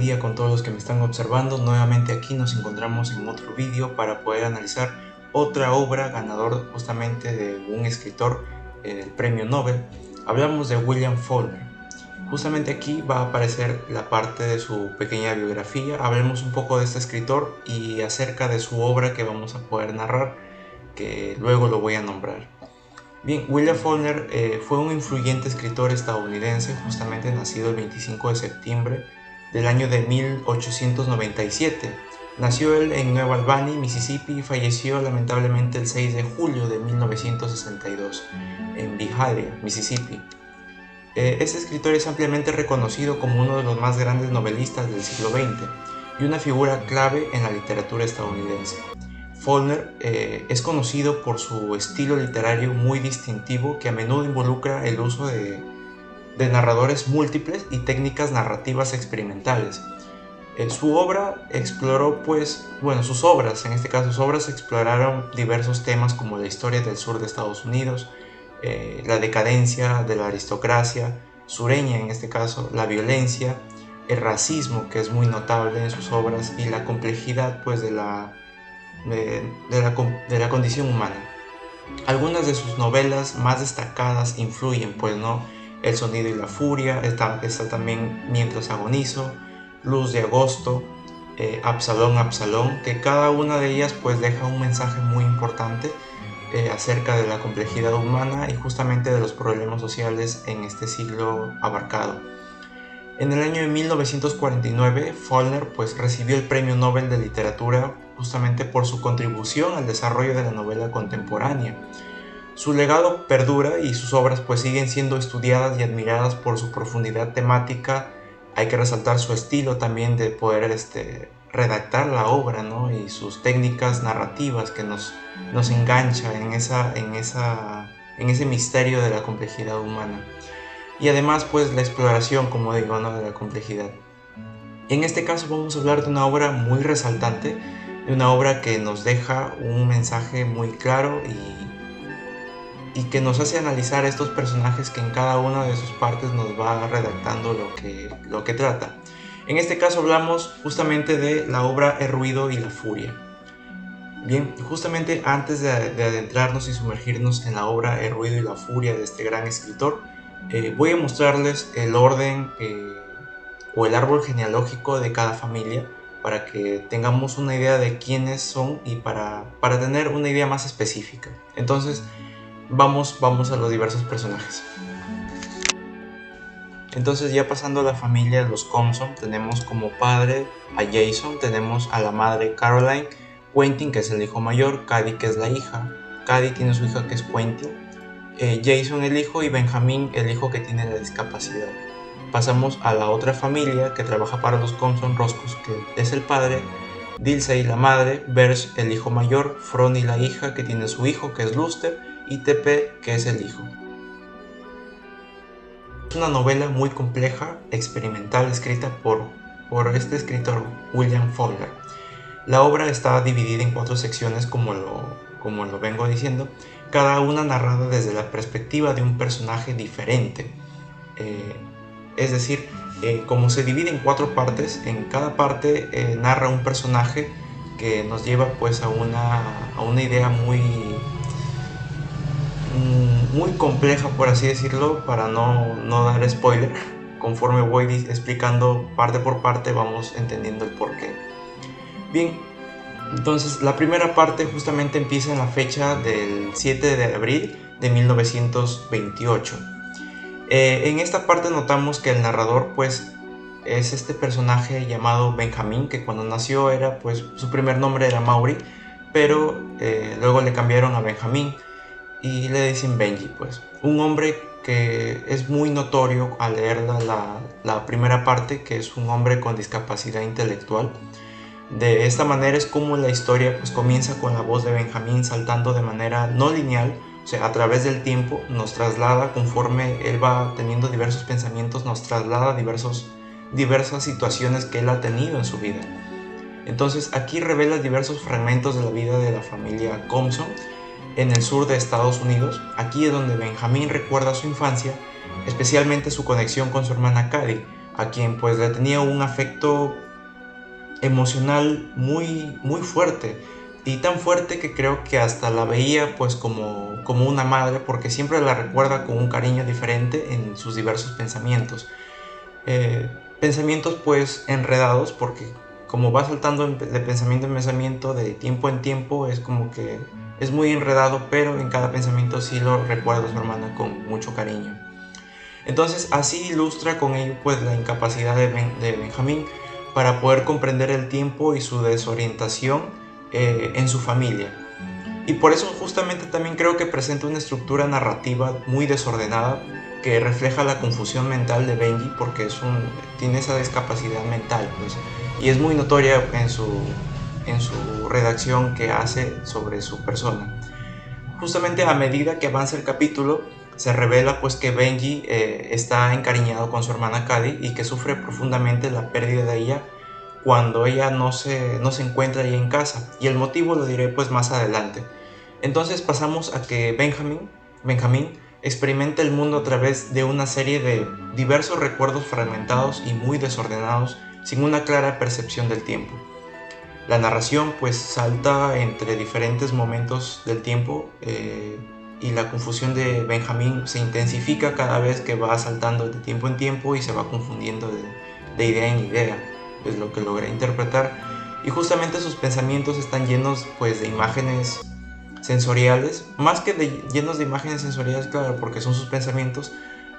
día con todos los que me están observando. Nuevamente aquí nos encontramos en otro vídeo para poder analizar otra obra ganador justamente de un escritor del premio Nobel. Hablamos de William Faulkner. Justamente aquí va a aparecer la parte de su pequeña biografía. Hablemos un poco de este escritor y acerca de su obra que vamos a poder narrar, que luego lo voy a nombrar. Bien, William Faulkner fue un influyente escritor estadounidense, justamente nacido el 25 de septiembre del año de 1897. Nació él en Nueva Albany, Mississippi, y falleció lamentablemente el 6 de julio de 1962 en Byhalia, Mississippi. Este escritor es ampliamente reconocido como uno de los más grandes novelistas del siglo XX y una figura clave en la literatura estadounidense. Faulkner es conocido por su estilo literario muy distintivo, que a menudo involucra el uso de narradores múltiples y técnicas narrativas experimentales. Su obra exploró, sus obras exploraron diversos temas como la historia del sur de Estados Unidos, la decadencia de la aristocracia sureña, en este caso, la violencia, el racismo, que es muy notable en sus obras, y la complejidad de la condición humana. Algunas de sus novelas más destacadas influyen, El sonido y la furia, está también Mientras agonizo, Luz de agosto, Absalón, Absalón, que cada una de ellas deja un mensaje muy importante acerca de la complejidad humana y justamente de los problemas sociales en este siglo abarcado. En el año de 1949, Faulkner recibió el Premio Nobel de Literatura justamente por su contribución al desarrollo de la novela contemporánea. Su legado perdura y sus obras siguen siendo estudiadas y admiradas por su profundidad temática. Hay que resaltar su estilo también de poder redactar la obra, ¿no? Y sus técnicas narrativas que nos engancha en ese misterio de la complejidad humana. Y además la exploración, como digo, ¿no? De la complejidad. En este caso vamos a hablar de una obra muy resaltante, de una obra que nos deja un mensaje muy claro y que nos hace analizar estos personajes que en cada una de sus partes nos va redactando lo que trata. En este caso hablamos justamente de la obra El ruido y la furia. Bien, justamente antes de adentrarnos y sumergirnos en la obra El ruido y la furia de este gran escritor, voy a mostrarles el orden o el árbol genealógico de cada familia para que tengamos una idea de quiénes son y para tener una idea más específica. Entonces, vamos a los diversos personajes. Entonces, ya pasando a la familia de los Compson, tenemos como padre a Jason, tenemos a la madre Caroline, Quentin, que es el hijo mayor, Cady, que es la hija. Cady tiene su hija, que es Quentin, Jason el hijo, y Benjamin el hijo que tiene la discapacidad. Pasamos a la otra familia que trabaja para los Compson, Roscoe, que es el padre, Dilsey la madre, Berge el hijo mayor, Fronnie la hija que tiene su hijo, que es Luster, y TP, que es el hijo. Es una novela muy compleja, experimental, escrita por este escritor William Faulkner. La obra está dividida en 4 secciones, como lo vengo diciendo, cada una narrada desde la perspectiva de un personaje diferente. Es decir, como se divide en 4 partes, en cada parte narra un personaje que nos lleva a una idea muy compleja, por así decirlo, para no dar spoiler. Conforme voy explicando parte por parte, vamos entendiendo el porqué. Bien, entonces la primera parte justamente empieza en la fecha del 7 de abril de 1928. En esta parte notamos que el narrador es este personaje llamado Benjamin, que cuando nació su primer nombre era Maury, pero luego le cambiaron a Benjamin y le dicen Benji. Un hombre que es muy notorio al leer la primera parte, que es un hombre con discapacidad intelectual. De esta manera es como la historia comienza con la voz de Benjamin saltando de manera no lineal, o sea, a través del tiempo nos traslada, conforme él va teniendo diversos pensamientos, nos traslada a diversas situaciones que él ha tenido en su vida. Entonces aquí revela diversos fragmentos de la vida de la familia Compson en el sur de Estados Unidos. Aquí es donde Benjamin recuerda su infancia, especialmente su conexión con su hermana Cady, a quien pues le tenía un afecto emocional muy, muy fuerte, y tan fuerte que creo que hasta la veía pues como una madre, porque siempre la recuerda con un cariño diferente en sus diversos pensamientos. Pensamientos pues enredados, porque como va saltando de pensamiento en pensamiento, de tiempo en tiempo, es como que es muy enredado, pero en cada pensamiento sí lo recuerda a su hermana con mucho cariño. Entonces así ilustra con ello pues la incapacidad de Benjamín para poder comprender el tiempo y su desorientación en su familia. Y por eso justamente también creo que presenta una estructura narrativa muy desordenada que refleja la confusión mental de Benji, porque tiene esa discapacidad mental, pues, y es muy notoria en su redacción que hace sobre su persona. Justamente a medida que avanza el capítulo, se revela pues que Benji está encariñado con su hermana Cady y que sufre profundamente la pérdida de ella cuando ella no se encuentra ahí en casa, y el motivo lo diré pues más adelante. Entonces pasamos a que Benjamín experimenta el mundo a través de una serie de diversos recuerdos fragmentados y muy desordenados, sin una clara percepción del tiempo. La narración pues salta entre diferentes momentos del tiempo, y la confusión de Benjamín se intensifica cada vez que va saltando de tiempo en tiempo y se va confundiendo de idea en idea, es lo que logré interpretar. Y justamente sus pensamientos están llenos pues de imágenes sensoriales, más que llenos de imágenes sensoriales, claro, porque son sus pensamientos.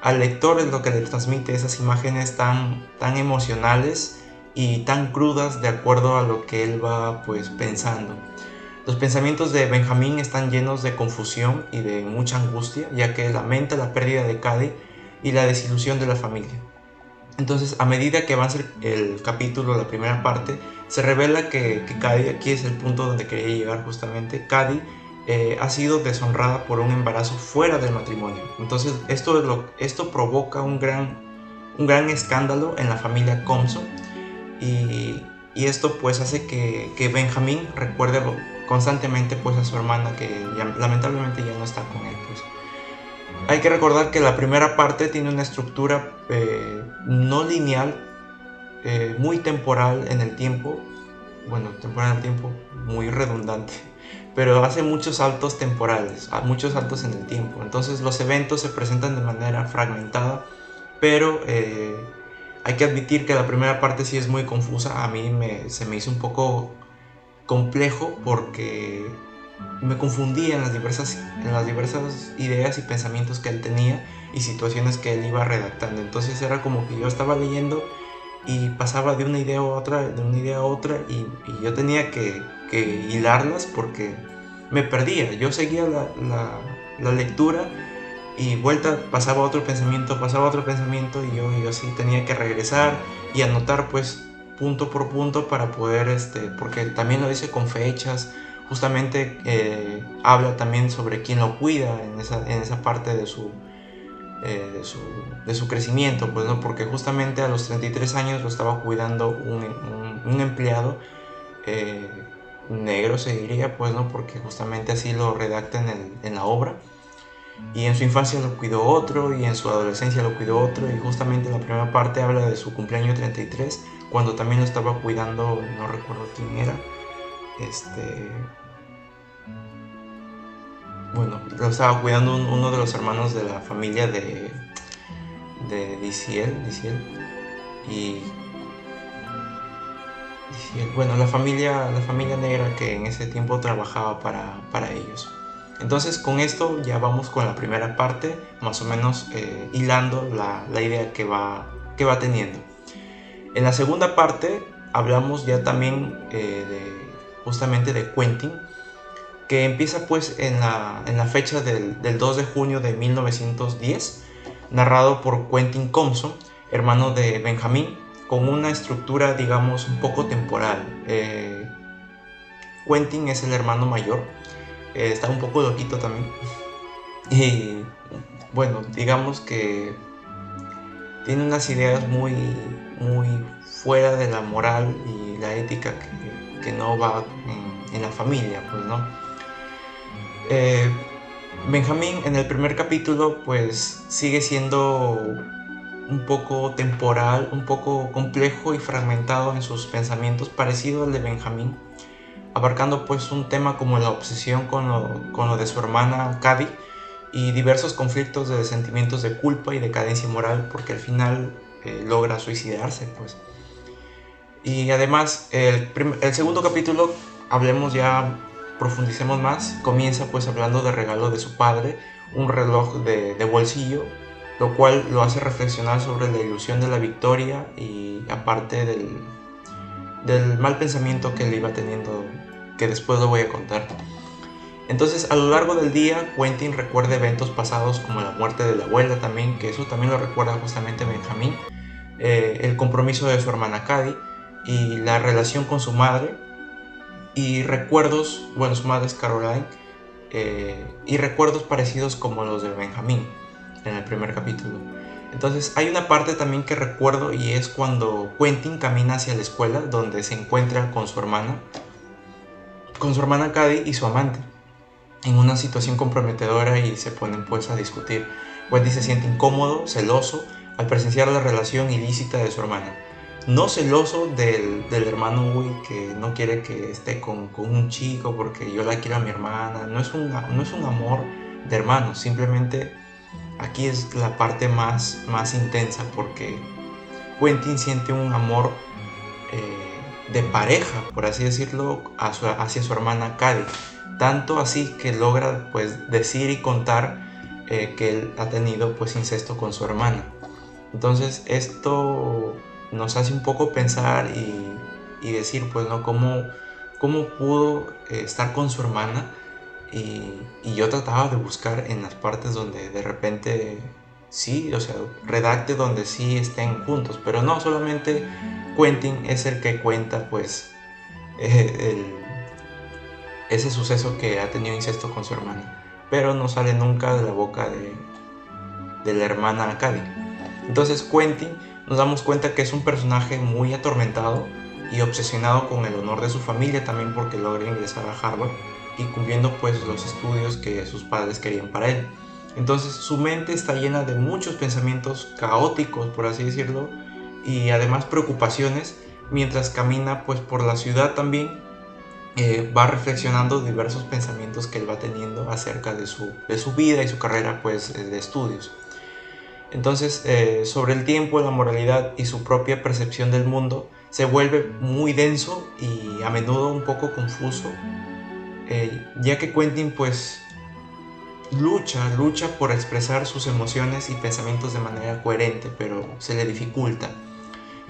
Al lector es lo que le transmite esas imágenes tan emocionales y tan crudas de acuerdo a lo que él va pues pensando. Los pensamientos de Benjamín están llenos de confusión y de mucha angustia, ya que lamenta la pérdida de Cady y la desilusión de la familia. Entonces, a medida que avanza el capítulo, la primera parte, se revela que Cady, aquí es el punto donde quería llegar justamente, Cady ha sido deshonrada por un embarazo fuera del matrimonio. Entonces, esto provoca un gran escándalo en la familia Compson, y esto pues hace que Benjamín recuerde constantemente pues a su hermana, que lamentablemente ya no está con él, pues. Hay que recordar que la primera parte tiene una estructura no lineal, muy temporal en el tiempo, temporal en el tiempo, muy redundante, pero hace muchos saltos temporales, muchos saltos en el tiempo. Entonces los eventos se presentan de manera fragmentada, pero hay que admitir que la primera parte sí es muy confusa. A mí se me hizo un poco complejo porque me confundía en las diversas ideas y pensamientos que él tenía y situaciones que él iba redactando. Entonces era como que yo estaba leyendo y pasaba de una idea a otra, y yo tenía que hilarlas porque me perdía. Yo seguía la lectura y vuelta, pasaba otro pensamiento, y yo sí tenía que regresar y anotar pues punto por punto para poder, porque también lo dice con fechas, justamente habla también sobre quién lo cuida en esa parte de su crecimiento, pues, ¿no? Porque justamente a los 33 años lo estaba cuidando un empleado negro, se diría, pues, ¿no? Porque justamente así lo redacta en la obra. Y en su infancia lo cuidó otro, y en su adolescencia lo cuidó otro, y justamente en la primera parte habla de su cumpleaños 33, cuando también lo estaba cuidando, no recuerdo quién era, lo estaba cuidando uno de los hermanos de la familia de Diciel, y la familia negra que en ese tiempo trabajaba para ellos. Entonces con esto ya vamos con la primera parte, más o menos hilando la idea que va teniendo. En la segunda parte hablamos ya también justamente de Quentin, que empieza pues en la fecha del 2 de junio de 1910, narrado por Quentin Compson, hermano de Benjamín, con una estructura digamos un poco temporal. Quentin es el hermano mayor, está un poco loquito también, y bueno, digamos que tiene unas ideas muy, muy fuera de la moral y la ética que no va en la familia, pues, ¿no? Benjamín en el primer capítulo pues sigue siendo un poco temporal, un poco complejo y fragmentado en sus pensamientos, parecido al de Benjamín, abarcando pues un tema como la obsesión con lo de su hermana Cady y diversos conflictos de sentimientos de culpa y decadencia moral, porque al final logra suicidarse pues. Y además el segundo capítulo, hablemos ya, profundicemos más, comienza pues hablando del regalo de su padre, un reloj de bolsillo, lo cual lo hace reflexionar sobre la ilusión de la victoria y aparte del mal pensamiento que él iba teniendo, que después lo voy a contar. Entonces a lo largo del día Quentin recuerda eventos pasados como la muerte de la abuela también, que eso también lo recuerda justamente Benjamín, el compromiso de su hermana Cady y la relación con su madre, y recuerdos, bueno, su madre es Caroline, y recuerdos parecidos como los de Benjamín en el primer capítulo. Entonces hay una parte también que recuerdo, y es cuando Quentin camina hacia la escuela donde se encuentra con su hermana Cady y su amante, en una situación comprometedora, y se ponen pues a discutir. Quentin se siente incómodo, celoso, al presenciar la relación ilícita de su hermana. No celoso del hermano Will, que no quiere que esté con un chico porque yo la quiero a mi hermana. No es un amor de hermanos, simplemente aquí es la parte más intensa, porque Quentin siente un amor de pareja, por así decirlo, hacia su hermana Cady. Tanto así que logra pues decir y contar que él ha tenido pues incesto con su hermana. Entonces esto nos hace un poco pensar y decir pues no, cómo pudo estar con su hermana, y yo trataba de buscar en las partes donde de repente sí, o sea, redacte donde sí estén juntos, pero no, solamente Quentin es el que cuenta pues ese suceso que ha tenido incesto con su hermana, pero no sale nunca de la boca de la hermana Cady. Entonces Quentin, nos damos cuenta que es un personaje muy atormentado y obsesionado con el honor de su familia, también porque logra ingresar a Harvard y cumpliendo pues los estudios que sus padres querían para él. Entonces su mente está llena de muchos pensamientos caóticos, por así decirlo, y además preocupaciones, mientras camina pues por la ciudad también. Va reflexionando diversos pensamientos que él va teniendo acerca de su vida y su carrera pues de estudios. Entonces sobre el tiempo, la moralidad y su propia percepción del mundo se vuelve muy denso y a menudo un poco confuso, ya que Quentin pues lucha por expresar sus emociones y pensamientos de manera coherente, pero se le dificulta.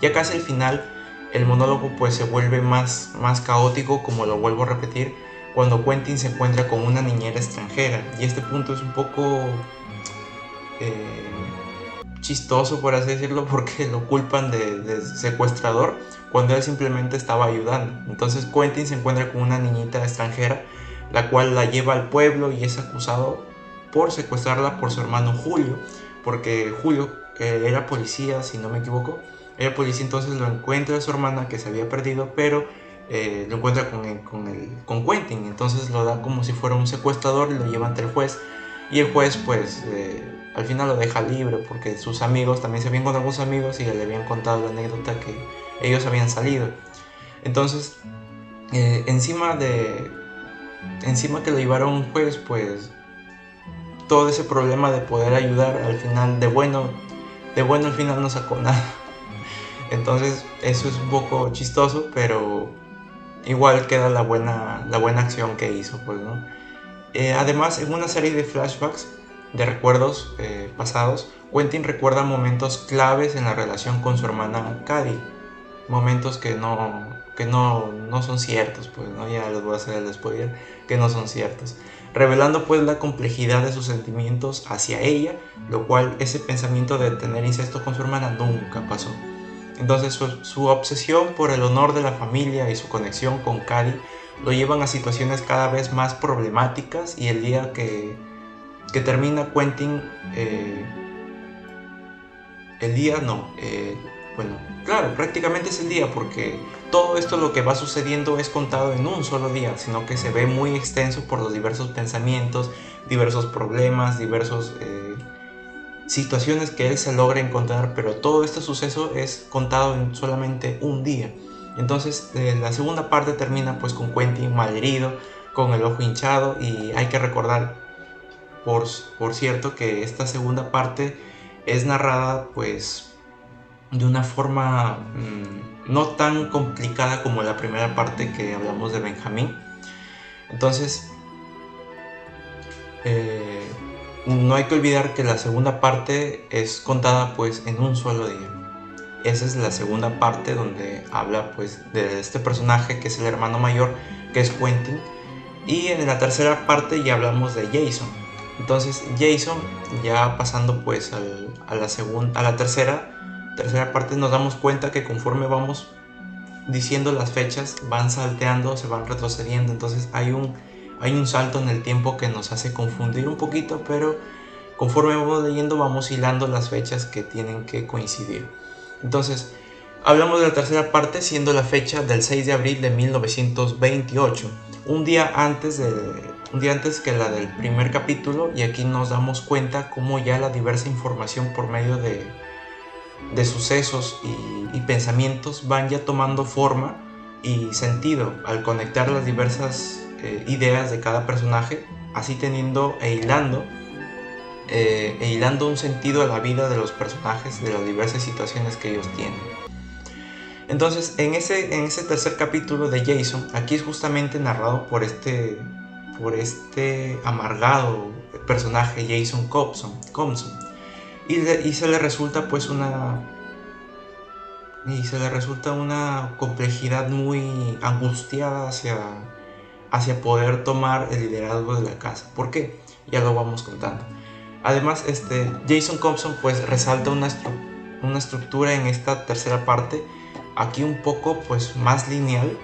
Ya casi al final el monólogo pues se vuelve más caótico, como lo vuelvo a repetir, cuando Quentin se encuentra con una niñera extranjera, y este punto es un poco chistoso, por así decirlo, porque lo culpan de secuestrador cuando él simplemente estaba ayudando. Entonces Quentin se encuentra con una niñita extranjera, la cual la lleva al pueblo y es acusado por secuestrarla por su hermano Julio, porque Julio era policía, si no me equivoco. Era policía, entonces lo encuentra a su hermana que se había perdido, pero lo encuentra con Quentin, entonces lo da como si fuera un secuestrador y lo lleva ante el juez, y el juez pues al final lo deja libre, porque sus amigos también se habían con algunos amigos y le habían contado la anécdota que ellos habían salido. Entonces encima que lo llevaron a un juez, pues todo ese problema de poder ayudar, al final de bueno al final no sacó nada. Entonces eso es un poco chistoso, pero igual queda la buena acción que hizo, pues, ¿no? Además, en una serie de flashbacks de recuerdos pasados, Quentin recuerda momentos claves en la relación con su hermana Cady, momentos que no son ciertos, pues, ¿no? Ya les voy a hacer el spoiler, que no son ciertos, revelando pues la complejidad de sus sentimientos hacia ella, lo cual ese pensamiento de tener incesto con su hermana nunca pasó. Entonces su obsesión por el honor de la familia y su conexión con Cady lo llevan a situaciones cada vez más problemáticas, y el día que termina Quentin, bueno, claro, prácticamente es el día, porque todo esto lo que va sucediendo es contado en un solo día, sino que se ve muy extenso por los diversos pensamientos, diversos problemas, diversos situaciones que él se logra encontrar, pero todo este suceso es contado en solamente un día. Entonces la segunda parte termina pues con Quentin malherido, con el ojo hinchado, y hay que recordar por cierto que esta segunda parte es narrada pues de una forma no tan complicada como la primera parte que hablamos de Benjamín. Entonces no hay que olvidar que la segunda parte es contada pues en un solo día. Esa es la segunda parte donde habla pues de este personaje que es el hermano mayor, que es Quentin, y en la tercera parte ya hablamos de Jason. Entonces Jason, ya pasando pues a la tercera parte, nos damos cuenta que conforme vamos diciendo las fechas van salteando, se van retrocediendo, entonces hay un salto en el tiempo que nos hace confundir un poquito, pero conforme vamos leyendo vamos hilando las fechas que tienen que coincidir. Entonces hablamos de la tercera parte, siendo la fecha del 6 de abril de 1928, un día antes que la del primer capítulo, y aquí nos damos cuenta cómo ya la diversa información por medio de sucesos y pensamientos van ya tomando forma y sentido al conectar las diversas ideas de cada personaje, así teniendo e hilando un sentido a la vida de los personajes, de las diversas situaciones que ellos tienen. Entonces en ese tercer capítulo de Jason, aquí es justamente narrado por este amargado personaje, Jason Compson, y se le resulta pues una complejidad muy angustiada hacia poder tomar el liderazgo de la casa. ¿Por qué? Ya lo vamos contando. Además, Jason Compson pues resalta una estructura en esta tercera parte, aquí un poco pues más lineal,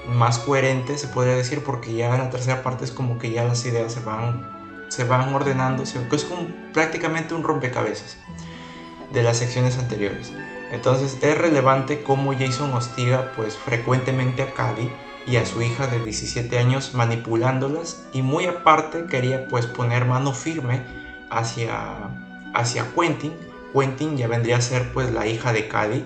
más coherente se podría decir, porque ya en la tercera parte es como que ya las ideas se van ordenando, es como prácticamente un rompecabezas de las secciones anteriores. Entonces es relevante cómo Jason hostiga pues frecuentemente a Cady y a su hija de 17 años, manipulándolas, y muy aparte quería pues poner mano firme hacia Quentin. Quentin ya vendría a ser pues la hija de Cady,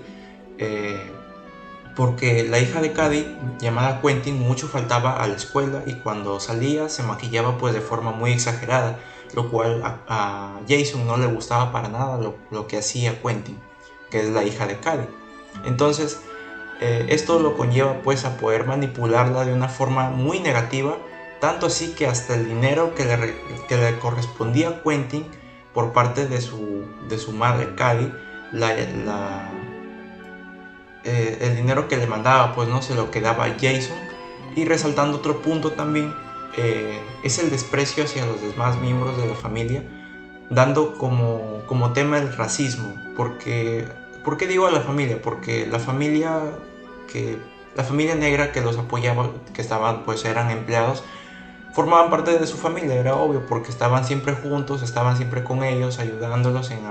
porque la hija de Cady, llamada Quentin, mucho faltaba a la escuela, y cuando salía se maquillaba pues de forma muy exagerada, lo cual a Jason no le gustaba para nada lo que hacía Quentin, que es la hija de Cady. Entonces esto lo conlleva pues a poder manipularla de una forma muy negativa, tanto así que hasta el dinero que le correspondía a Quentin por parte de su madre Cady, el dinero que le mandaba pues no se lo quedaba a Jason. Y resaltando otro punto también, es el desprecio hacia los demás miembros de la familia, dando como tema el racismo. ¿Por qué digo a la familia? Porque la familia negra que los apoyaba, que eran empleados, formaban parte de su familia, era obvio, porque estaban siempre juntos, estaban siempre con ellos, ayudándolos en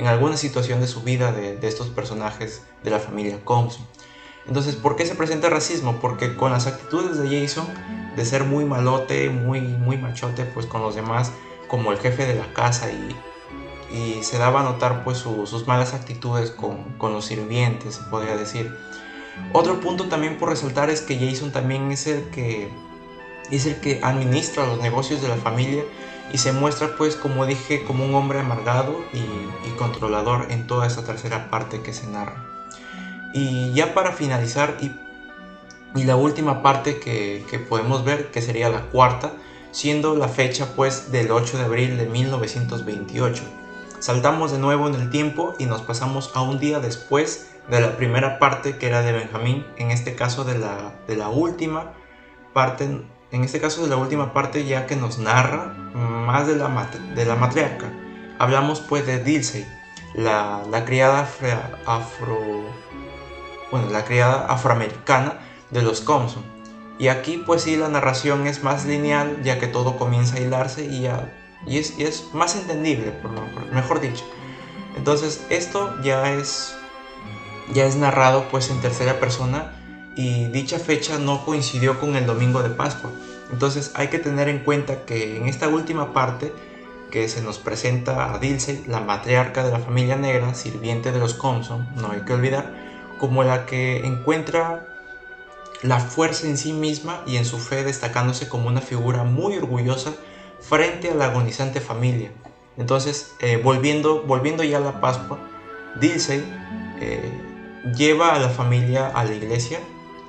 alguna situación de su vida, de estos personajes de la familia Compson. Entonces, ¿por qué se presenta el racismo? Porque con las actitudes de Jason, de ser muy malote, muy machote pues con los demás, como el jefe de la casa, y se daba a notar pues sus malas actitudes con los sirvientes, se podría decir. Otro punto también por resaltar es que Jason también es el que administra los negocios de la familia, y se muestra pues, como dije, como un hombre amargado y controlador en toda esta tercera parte que se narra. Y ya para finalizar, y la última parte que podemos ver, que sería la cuarta, siendo la fecha pues del 8 de abril de 1928. Saltamos de nuevo en el tiempo y nos pasamos a un día después de la primera parte, que era de Benjamín, en este caso de la última parte, ya que nos narra más de la matriarca. Hablamos pues de Dilsey, la criada afroamericana de los Compson. Y aquí pues sí, la narración es más lineal, ya que todo comienza a hilarse y es más entendible, mejor dicho. Entonces esto ya es narrado pues en tercera persona, y dicha fecha no coincidió con el domingo de Pascua. Entonces hay que tener en cuenta que en esta última parte, porque se nos presenta a Dilsey, la matriarca de la familia negra, sirviente de los Compson, no hay que olvidar, como la que encuentra la fuerza en sí misma y en su fe, destacándose como una figura muy orgullosa frente a la agonizante familia. Entonces, volviendo ya a la Pascua, Dilsey lleva a la familia a la iglesia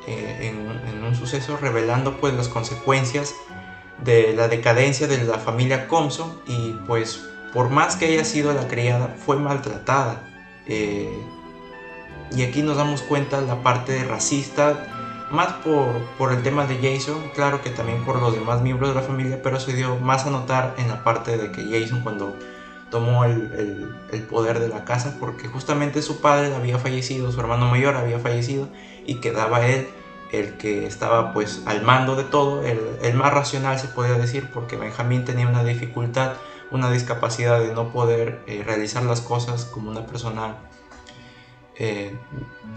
en un suceso revelando pues las consecuencias de la decadencia de la familia Compson, y pues por más que haya sido la criada, fue maltratada. Y aquí nos damos cuenta la parte racista, más por el tema de Jason, claro que también por los demás miembros de la familia, pero se dio más a notar en la parte de que Jason, cuando tomó el poder de la casa, porque justamente su padre había fallecido, su hermano mayor había fallecido, y quedaba él el que estaba pues al mando de todo, el más racional se podría decir, porque Benjamín tenía una dificultad, una discapacidad de no poder realizar las cosas como una persona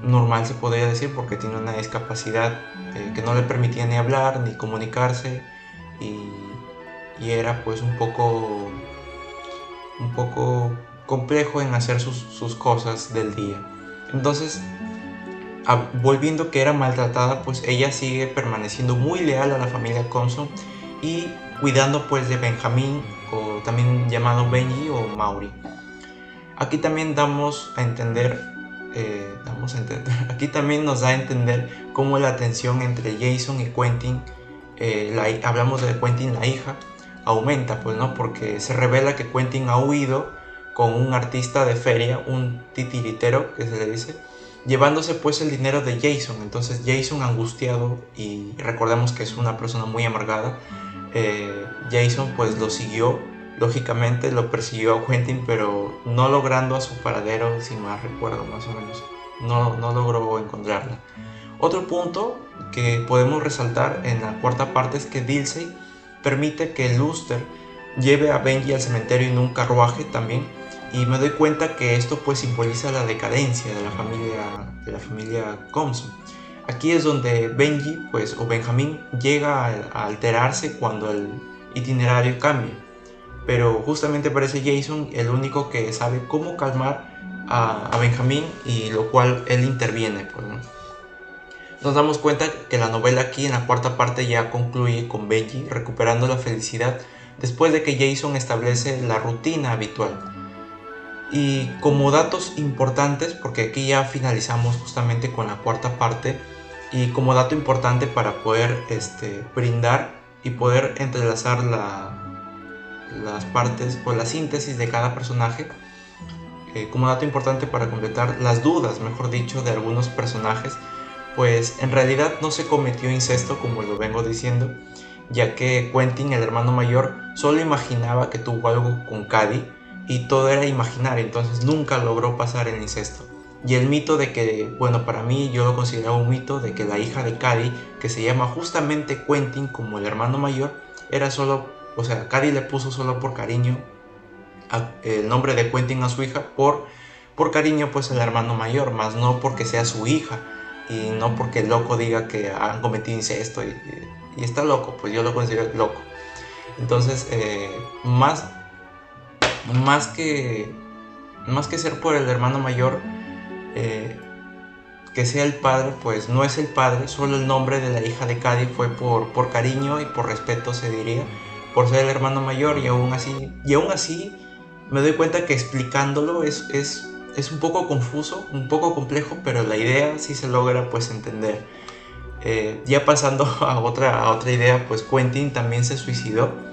normal, se podría decir, porque tiene una discapacidad que no le permitía ni hablar ni comunicarse, y era pues un poco complejo en hacer sus cosas del día. Entonces, volviendo que era maltratada, pues ella sigue permaneciendo muy leal a la familia Compson y cuidando pues de Benjamín, o también llamado Benji o Maury. Aquí también aquí también nos da a entender cómo la tensión entre Jason y Quentin, hablamos de Quentin la hija, aumenta, pues no, porque se revela que Quentin ha huido con un artista de feria, un titiritero que se le dice, llevándose pues el dinero de Jason. Entonces Jason, angustiado, y recordemos que es una persona muy amargada, Jason pues lo siguió, lógicamente lo persiguió a Quentin, pero no logrando a su paradero, si mal recuerdo, más o menos no logró encontrarla. Otro punto que podemos resaltar en la cuarta parte es que Dilsey permite que Luster lleve a Benji al cementerio en un carruaje también, y me doy cuenta que esto pues simboliza la decadencia de la familia Compson. Aquí es donde Benji pues, o Benjamín, llega a alterarse cuando el itinerario cambia, pero justamente parece Jason el único que sabe cómo calmar a Benjamín, y lo cual él interviene, pues, ¿no? Nos damos cuenta que la novela aquí en la cuarta parte ya concluye con Benji recuperando la felicidad después de que Jason establece la rutina habitual. Y como datos importantes, porque aquí ya finalizamos justamente con la cuarta parte, y como dato importante para poder brindar y poder entrelazar las partes o la síntesis de cada personaje, como dato importante para completar las dudas, mejor dicho, de algunos personajes, pues en realidad no se cometió incesto, como lo vengo diciendo, ya que Quentin, el hermano mayor, solo imaginaba que tuvo algo con Cady, y todo era imaginario, entonces nunca logró pasar el incesto. Y el mito de que, bueno, para mí yo lo consideraba un mito, de que la hija de Cady, que se llama justamente Quentin como el hermano mayor, era solo, o sea, Cady le puso solo por cariño el nombre de Quentin a su hija, por cariño pues al hermano mayor, más no porque sea su hija, y no porque el loco diga que han cometido incesto y está loco, pues yo lo considero loco. Entonces más que ser por el hermano mayor, que sea el padre, pues no es el padre, solo el nombre de la hija de Cady fue por cariño y por respeto, se diría, por ser el hermano mayor, y aún así me doy cuenta que explicándolo es un poco confuso, un poco complejo, pero la idea sí se logra pues entender. Ya pasando a otra idea, pues Quentin también se suicidó.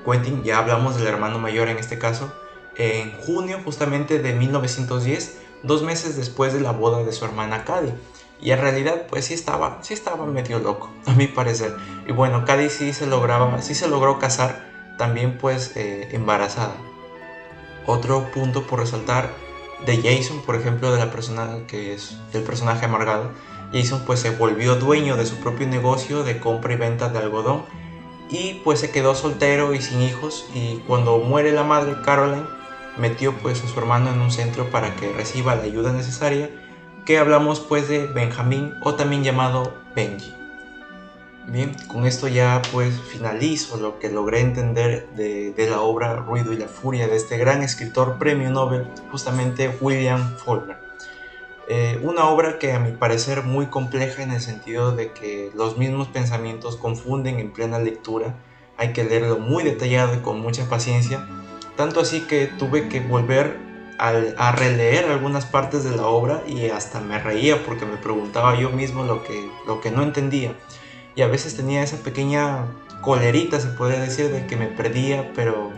Quentin, ya hablamos del hermano mayor en este caso, en junio justamente de 1910, 2 meses después de la boda de su hermana Cady. Y en realidad pues sí estaba medio loco, a mi parecer. Y bueno, Cady sí se logró casar, también pues embarazada. Otro punto por resaltar de Jason, por ejemplo, de la persona que es el personaje amargado, Jason pues se volvió dueño de su propio negocio de compra y venta de algodón, y pues se quedó soltero y sin hijos, y cuando muere la madre, Caroline metió pues a su hermano en un centro para que reciba la ayuda necesaria, que hablamos pues de Benjamín, o también llamado Benji. Bien, con esto ya pues finalizo lo que logré entender de la obra Ruido y la Furia de este gran escritor premio Nobel, justamente William Faulkner. Una obra que a mi parecer muy compleja en el sentido de que los mismos pensamientos confunden en plena lectura, hay que leerlo muy detallado y con mucha paciencia, tanto así que tuve que volver a releer algunas partes de la obra y hasta me reía porque me preguntaba yo mismo lo que no entendía. Y a veces tenía esa pequeña colerita, se podría decir, de que me perdía, pero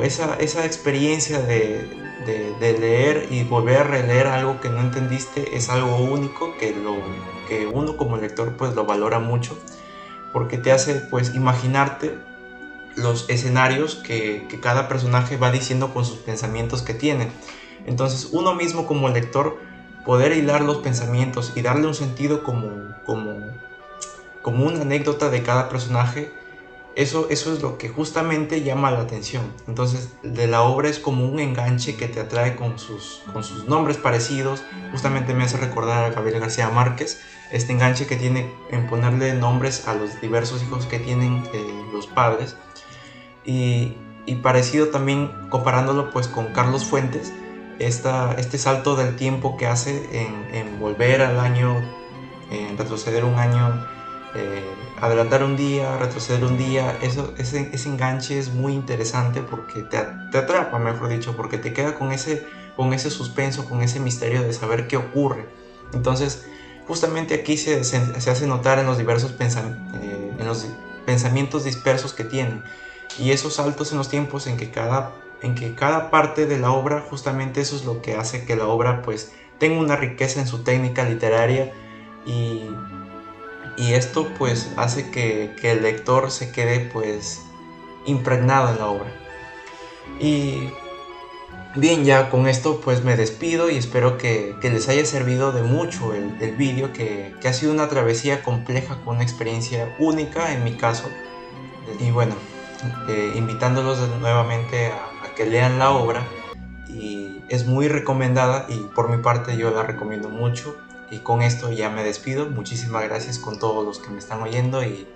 esa experiencia de leer y volver a releer algo que no entendiste es algo único que uno como lector pues lo valora mucho, porque te hace pues imaginarte los escenarios que cada personaje va diciendo con sus pensamientos que tiene. Entonces uno mismo como lector poder hilar los pensamientos y darle un sentido como una anécdota de cada personaje, eso es lo que justamente llama la atención. Entonces, de la obra es como un enganche que te atrae con sus nombres parecidos. Justamente me hace recordar a Gabriel García Márquez, este enganche que tiene en ponerle nombres a los diversos hijos que tienen los padres. Y parecido también comparándolo pues con Carlos Fuentes, este salto del tiempo que hace en volver al año, en retroceder un año, adelantar un día, retroceder un día. Ese enganche es muy interesante porque te atrapa, mejor dicho, porque te queda con ese suspenso, con ese misterio de saber qué ocurre. Entonces, justamente aquí se hace notar en los diversos pensamientos dispersos que tienen, y esos saltos en los tiempos en que cada parte de la obra, justamente eso es lo que hace que la obra pues tenga una riqueza en su técnica literaria, y esto pues hace que el lector se quede pues impregnado en la obra. Y bien, ya con esto pues me despido y espero que les haya servido de mucho el vídeo, que ha sido una travesía compleja con una experiencia única en mi caso. Y bueno, invitándolos nuevamente a que lean la obra, y es muy recomendada y por mi parte yo la recomiendo mucho. Y con esto ya me despido. Muchísimas gracias con todos los que me están oyendo y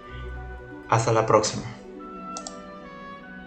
hasta la próxima.